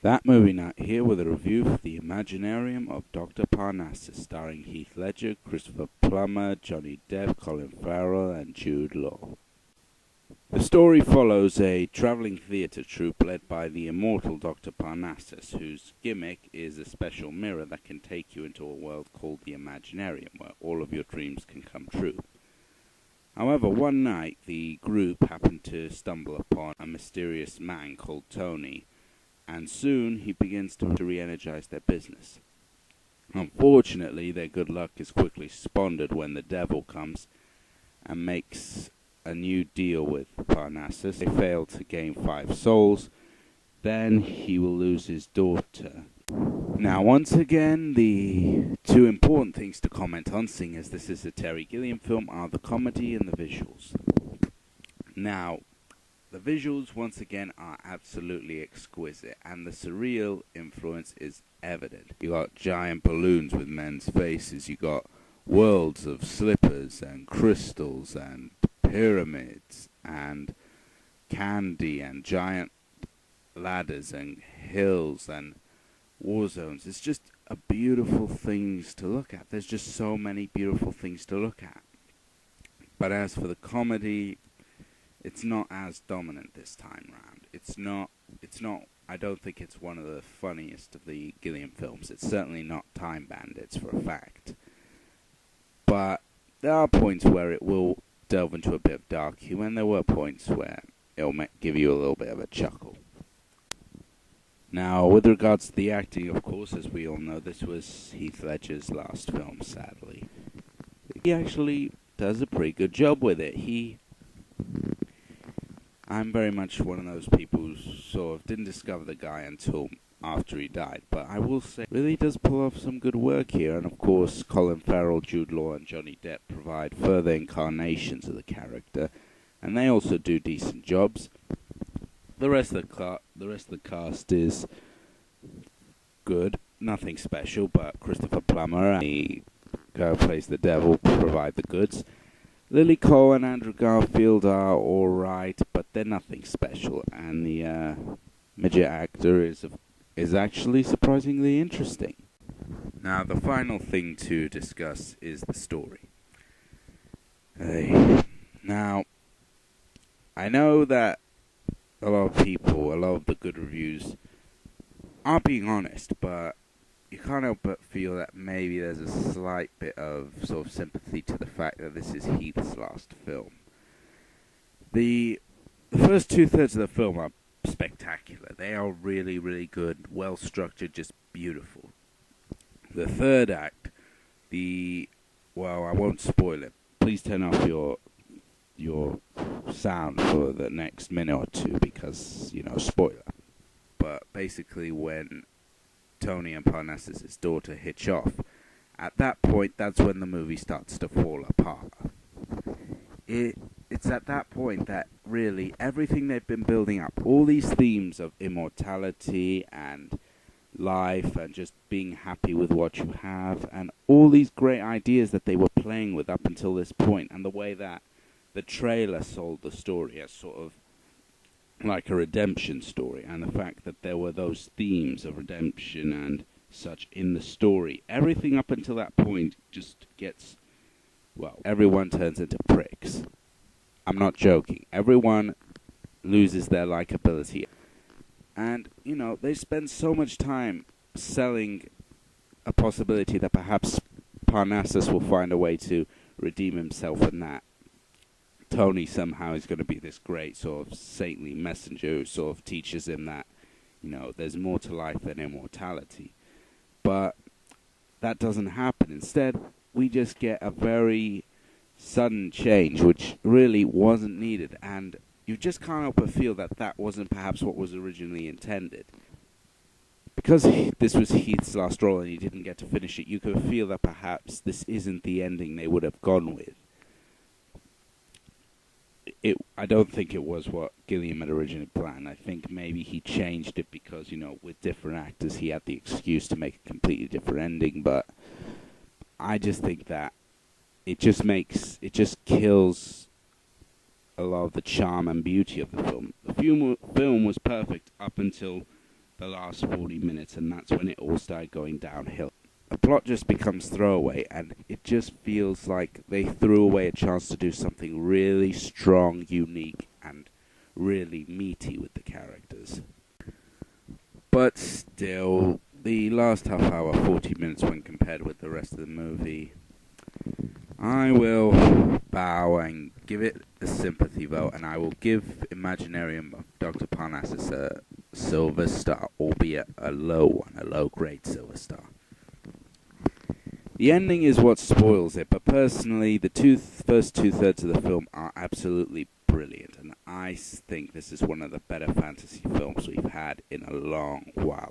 That movie night here with a review for the Imaginarium of Dr. Parnassus, starring Heath Ledger, Christopher Plummer, Johnny Depp, Colin Farrell, and Jude Law. The story follows a traveling theatre troupe led by the immortal Dr. Parnassus, whose gimmick is a special mirror that can take you into a world called the Imaginarium, where all of your dreams can come true. However, one night the group happened to stumble upon a mysterious man called Tony, and soon he begins to re-energize their business. Unfortunately, their good luck is quickly squandered when the devil comes and makes a new deal with Parnassus. They fail to gain 5 souls, then he will lose his daughter. Now, once again, the two important things to comment on, seeing as this is a Terry Gilliam film, are the comedy and the visuals. Now, the visuals, once again, are absolutely exquisite, and the surreal influence is evident. You got giant balloons with men's faces, you got worlds of slippers and crystals and pyramids and candy and giant ladders and hills and war zones. It's just a beautiful things to look at. There's just so many beautiful things to look at. But as for the comedy, it's not as dominant this time round. It's not, I don't think it's one of the funniest of the Gilliam films. It's certainly not Time Bandits for a fact. But there are points where it will delve into a bit of dark humor, and there were points where it'll give you a little bit of a chuckle. Now, with regards to the acting, of course, as we all know, this was Heath Ledger's last film, sadly. He actually does a pretty good job with it. I'm very much one of those people who sort of didn't discover the guy until after he died, but I will say, really does pull off some good work here, and of course, Colin Farrell, Jude Law, and Johnny Depp provide further incarnations of the character, and they also do decent jobs. The rest of the cast is good, nothing special, but Christopher Plummer and the guy who plays the devil provide the goods. Lily Cole and Andrew Garfield are alright, but they're nothing special, and the midget actor is actually surprisingly interesting. Now, the final thing to discuss is the story. Now, I know that a lot of the good reviews are being honest, but you can't help but feel that maybe there's a slight bit of sort of sympathy to the fact that this is Heath's last film. The first 2/3 of the film are spectacular. They are really, really good, well structured, just beautiful. The third act, well, I won't spoil it. Please turn off your sound for the next minute or two because, spoiler. But basically when Tony and Parnassus' daughter hitch off, at that point, that's when the movie starts to fall apart. It's at that point that really everything they've been building up, all these themes of immortality and life and just being happy with what you have, and all these great ideas that they were playing with up until this point, and the way that the trailer sold the story as sort of like a redemption story, and the fact that there were those themes of redemption and such in the story, everything up until that point just gets, well, everyone turns into pricks. I'm not joking. Everyone loses their likability. And, they spend so much time selling a possibility that perhaps Parnassus will find a way to redeem himself, and that Tony somehow is going to be this great sort of saintly messenger who sort of teaches him that, there's more to life than immortality. But that doesn't happen. Instead, we just get a very sudden change, which really wasn't needed, and you just can't help but feel that that wasn't perhaps what was originally intended. Because this was Heath's last role and he didn't get to finish it, you could feel that perhaps this isn't the ending they would have gone with. I don't think it was what Gilliam had originally planned. I think maybe he changed it because, with different actors he had the excuse to make a completely different ending, but I just think that it just kills a lot of the charm and beauty of the film. The film was perfect up until the last 40 minutes, and that's when it all started going downhill. The plot just becomes throwaway, and it just feels like they threw away a chance to do something really strong, unique, and really meaty with the characters. But still, the last half hour, 40 minutes when compared with the rest of the movie, I will bow and give it a sympathy vote, and I will give Imaginarium of Dr. Parnassus a silver star, albeit a low one, a low-grade silver star. The ending is what spoils it, but personally, the first two-thirds of the film are absolutely brilliant, and I think this is one of the better fantasy films we've had in a long while.